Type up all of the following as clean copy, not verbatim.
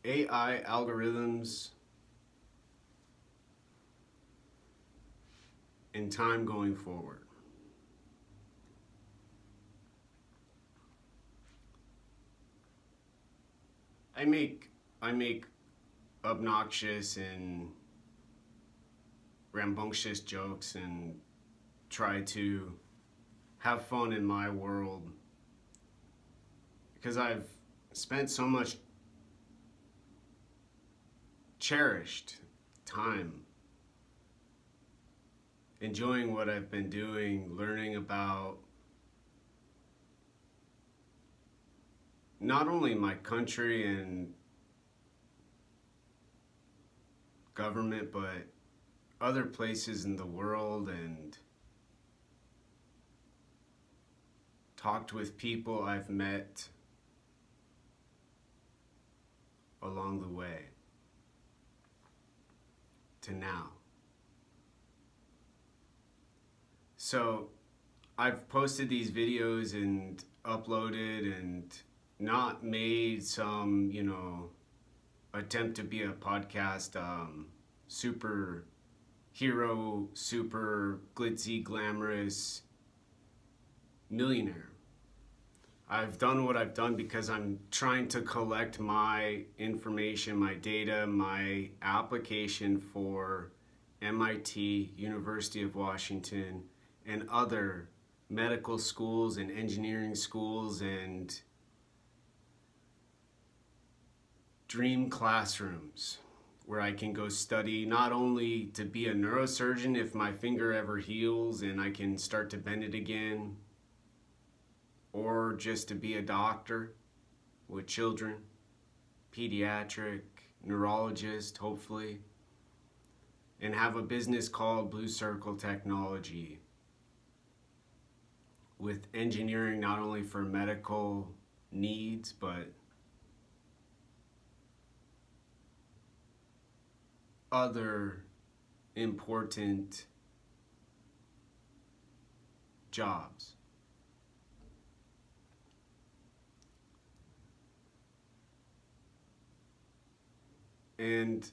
AI algorithms in time going forward. I make I make obnoxious and rambunctious jokes and try to have fun in my world because I've spent so much cherished time enjoying what I've been doing, learning about not only my country and government, but other places in the world, and talked with people I've met along the way to now. So I've posted these videos and uploaded and not made some, attempt to be a podcast super hero, super glitzy, glamorous millionaire. I've done what I've done because I'm trying to collect my information, my data, my application for MIT, University of Washington, and other medical schools and engineering schools and dream classrooms where I can go study not only to be a neurosurgeon if my finger ever heals and I can start to bend it again, or just to be a doctor with children, pediatric, neurologist, hopefully, and have a business called Blue Circle Technology with engineering not only for medical needs, but other important jobs. And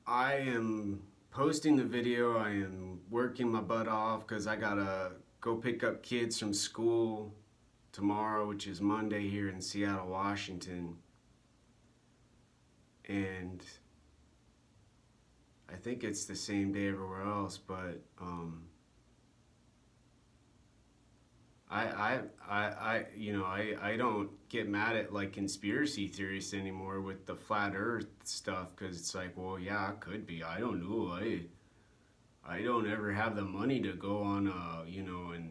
I am posting the video, I am working my butt off because I gotta go pick up kids from school tomorrow, which is Monday here in Seattle, Washington. And I think it's the same day everywhere else, but I don't get mad at like conspiracy theorists anymore with the flat Earth stuff because it's like, well, yeah, it could be. I don't know. I don't ever have the money to go on an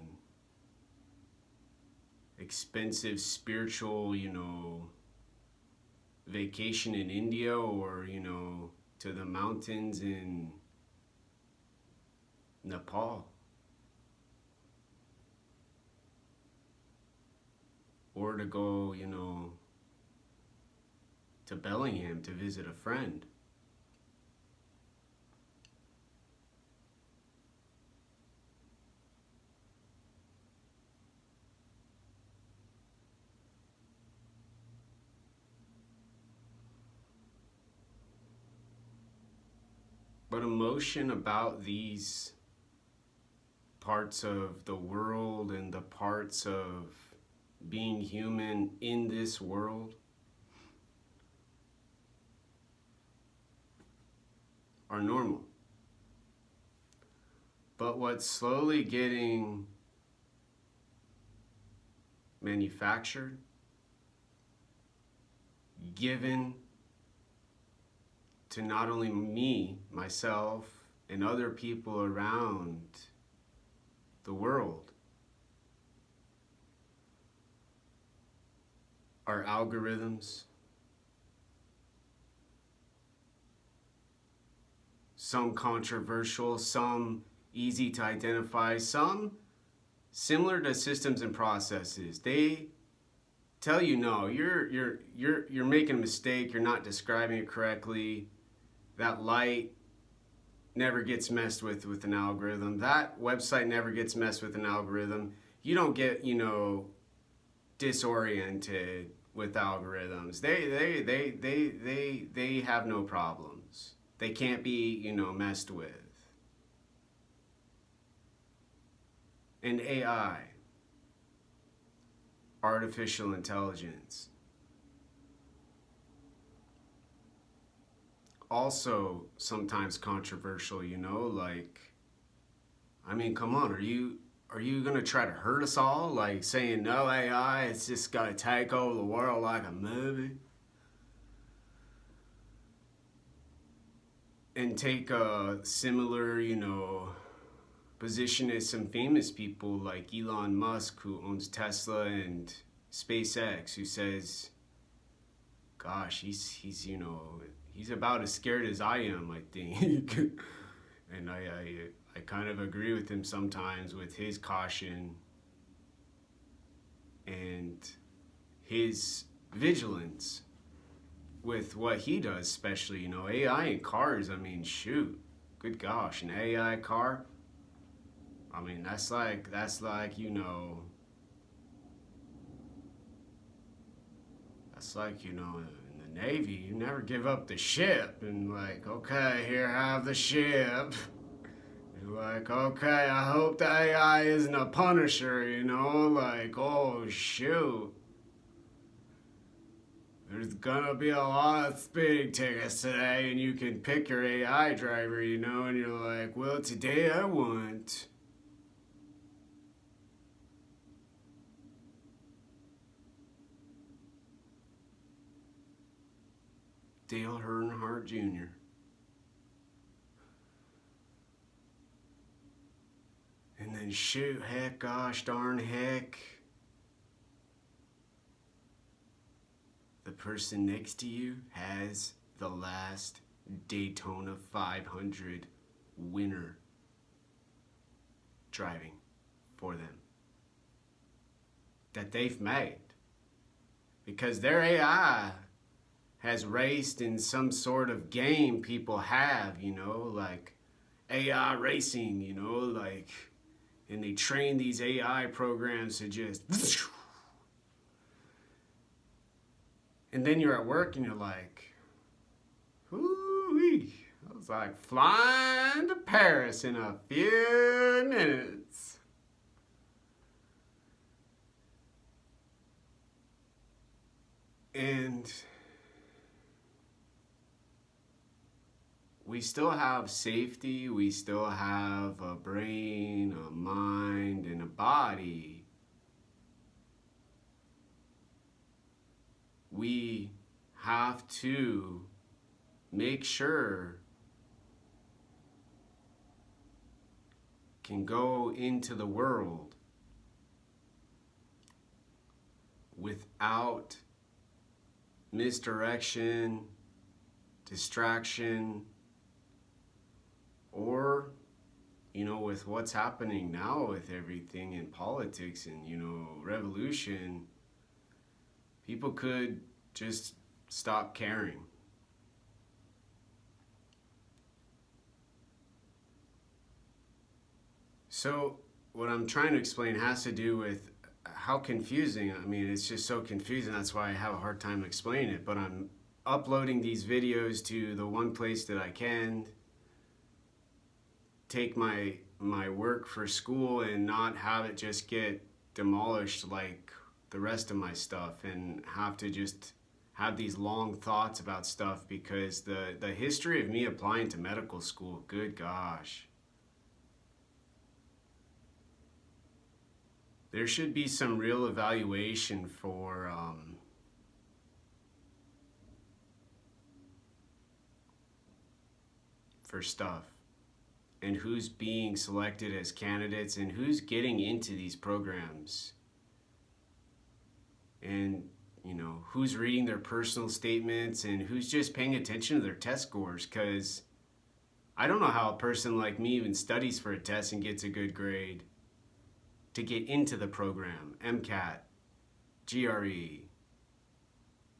expensive spiritual vacation in India or to the mountains in Nepal. Or to go, to Bellingham to visit a friend. But emotion about these parts of the world and the parts of being human in this world are normal. But what's slowly getting manufactured, given to not only me, myself, and other people around the world are algorithms, some controversial, some easy to identify, some similar to systems and processes. They tell you, no, you're making a mistake, you're not describing it correctly. That light never gets messed with an algorithm. That website never gets messed with an algorithm. You don't get, disoriented with algorithms. They have no problems. They can't be, messed with. And AI, artificial intelligence, also sometimes controversial, like, I mean, come on, are you gonna try to hurt us all, like saying no AI, it's just gonna take over the world like a movie? And take a similar, position as some famous people like Elon Musk, who owns Tesla and SpaceX, who says, gosh, he's about as scared as I am, I think. And I kind of agree with him sometimes with his caution and his vigilance with what he does, especially, AI in cars. I mean, shoot, good gosh, an AI car. I mean, that's like, that's like, in the Navy, you never give up the ship. And like, okay, here, have the ship. You're like, okay, I hope the AI isn't a Punisher, like, oh, shoot. There's gonna be a lot of speeding tickets today, and you can pick your AI driver, and you're like, well, today I want Dale Earnhardt Jr. And then shoot, heck, gosh darn heck, the person next to you has the last Daytona 500 winner driving for them that they've made, because their AI has raced in some sort of game people have, like AI racing, like, and they train these AI programs to just, and then you're at work and you're like, whoo-wee, I was like flying to Paris in a few minutes. And we still have safety, we still have a brain, a mind, and a body. We have to make sure can go into the world without misdirection, distraction, or, with what's happening now with everything in politics and, revolution, people could just stop caring. So what I'm trying to explain has to do with how confusing, I mean, it's just so confusing. That's why I have a hard time explaining it. But I'm uploading these videos to the one place that I can take my work for school and not have it just get demolished like the rest of my stuff, and have to just have these long thoughts about stuff, because the history of me applying to medical school, good gosh. There should be some real evaluation for stuff, and who's being selected as candidates and who's getting into these programs, and who's reading their personal statements and who's just paying attention to their test scores. Because I don't know how a person like me even studies for a test and gets a good grade to get into the program, MCAT, GRE,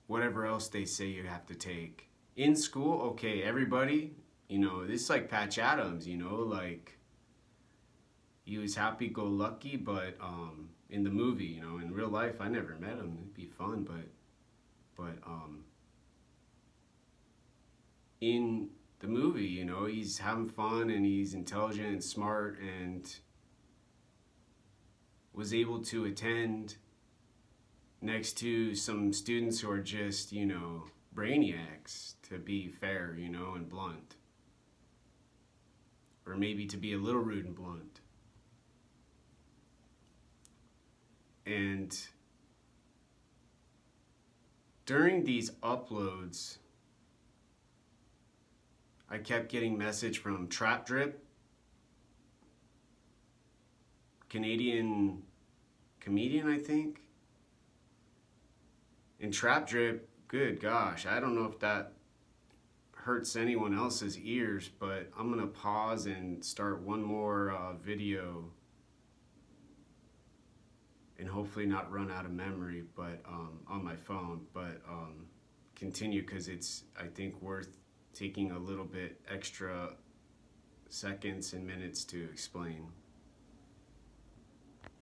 whatever else they say you have to take. In school, okay, everybody, this is like Patch Adams, like, he was happy-go-lucky, but in the movie, in real life, I never met him. It'd be fun, but in the movie. You know, he's having fun and he's intelligent and smart and was able to attend next to some students who are just, you know, brainiacs, to be fair, you know, and blunt. Or maybe to be a little rude and blunt. And during these uploads, I kept getting message from Trap Drip, Canadian comedian, I think. And Trap Drip, good gosh, I don't know if that hurts anyone else's ears, but I'm gonna pause and start one more video and hopefully not run out of memory, but on my phone, but continue, because it's, I think, worth taking a little bit extra seconds and minutes to explain.